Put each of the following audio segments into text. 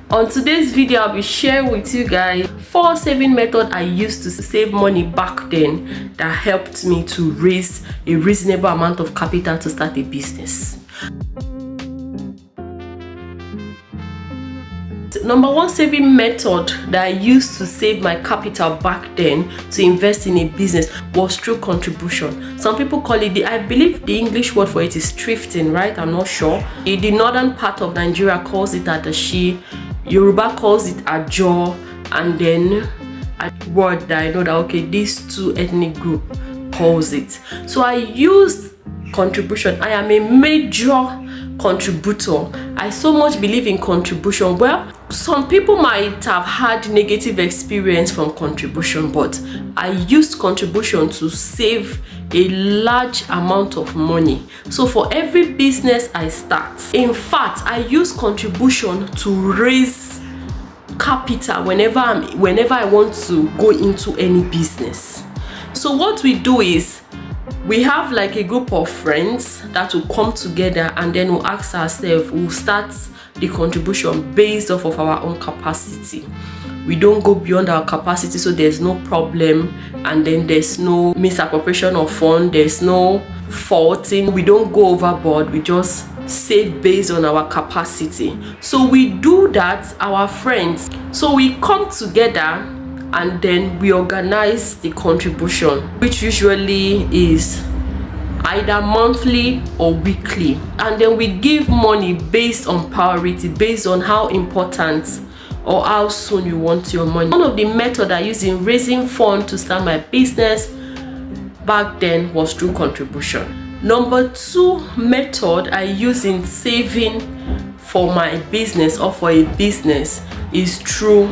On today's video, I'll be sharing with you guys 4 saving methods I used to save money back then that helped me to raise a reasonable amount of capital to start a business. Number 1 saving method that I used to save my capital back then to invest in a business was through contribution. Some people call it, I believe the English word for it is thrifting, right? I'm not sure. In the northern part of Nigeria calls it adashi, Yoruba calls it ajo, and then a word that I know that okay, these two ethnic group calls it. So I used contribution. I am a major contributor. I so much believe in contribution. Well, some people might have had negative experience from contribution, but I used contribution to save a large amount of money. So for every business I start, in fact, I use contribution to raise capital whenever I want to go into any business. So what we do is we have like a group of friends that will come together, and then we'll ask ourselves, we'll start the contribution based off of our own capacity. We don't go beyond our capacity, so there's no problem, and then there's no misappropriation of funds, there's no faulting. We don't go overboard, we just save based on our capacity. So we do that, our friends. So we come together and then we organize the contribution, which usually is either monthly or weekly, and then we give money based on priority, based on how important or how soon you want your money. One of the methods I used in raising funds to start my business back then was through contribution. Number 2 method I use in saving for my business or for a business is through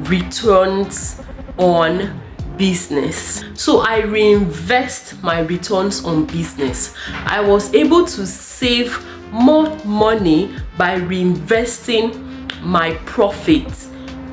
returns on business. So I reinvest my returns on business. I was able to save more money by reinvesting my profits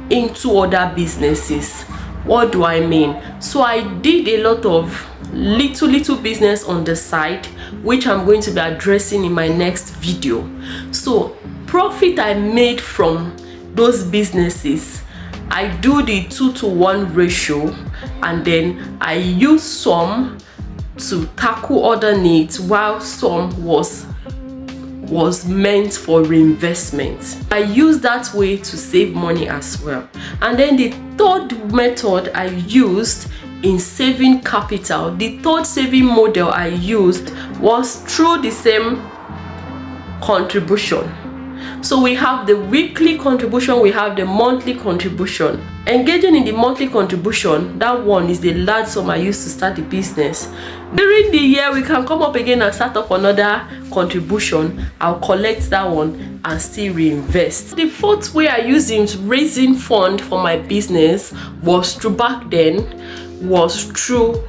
into other businesses. What do I mean? So I did a lot of little business on the side, which I'm going to be addressing in my next video. So profit I made from those businesses, I do the 2-to-1 ratio, and then I use some to tackle other needs while some was meant for reinvestment. I use that way to save money as well. And then the 3rd method I used in saving capital, the 3rd saving model I used was through the same contribution. So we have the weekly contribution, we have the monthly contribution. Engaging in the monthly contribution, that one is the large sum I used to start the business. During the year, we can come up again and start up another contribution. I'll collect that one and still reinvest. The 4th way I used in raising funds for my business was through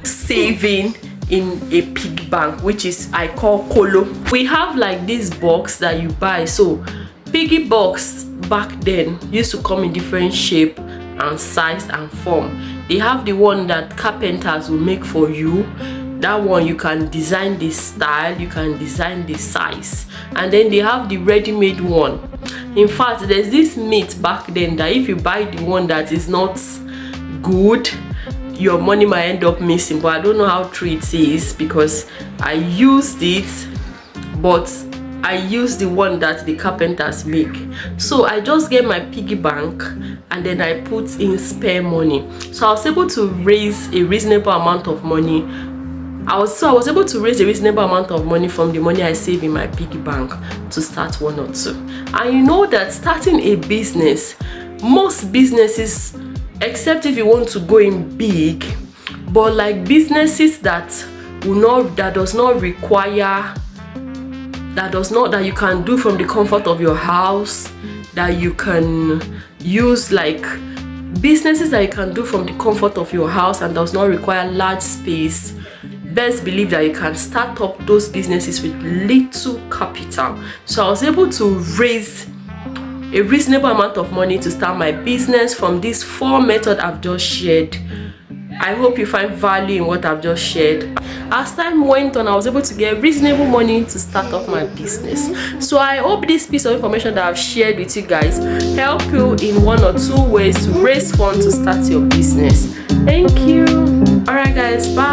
saving in a piggy bank, which is I call Kolo. We have like this box that you buy. So piggy box back then used to come in different shape and size and form. They have the one that carpenters will make for you. That one you can design the style, you can design the size, and then they have the ready-made one. In fact, there's this myth back then that if you buy the one that is not good, your money might end up missing, but I don't know how true it is because I used it, but I use the one that the carpenters make. So I just get my piggy bank and then I put in spare money. So I was able to raise a reasonable amount of money. I was able to raise a reasonable amount of money from the money I save in my piggy bank to start 1 or 2. And you know that starting a business, most businesses, except if you want to go in big, but like businesses that you can do from the comfort of your house, that you can use, like businesses that you can do from the comfort of your house and does not require large space, best believe that you can start up those businesses with little capital. So I was able to raise a reasonable amount of money to start my business from these 4 methods I've just shared I hope you find value in what I've just shared. As time went on, I was able to get reasonable money to start up my business. So I hope this piece of information that I've shared with you guys help you in 1 or 2 ways to raise funds to start your business. Thank you. Alright guys, bye.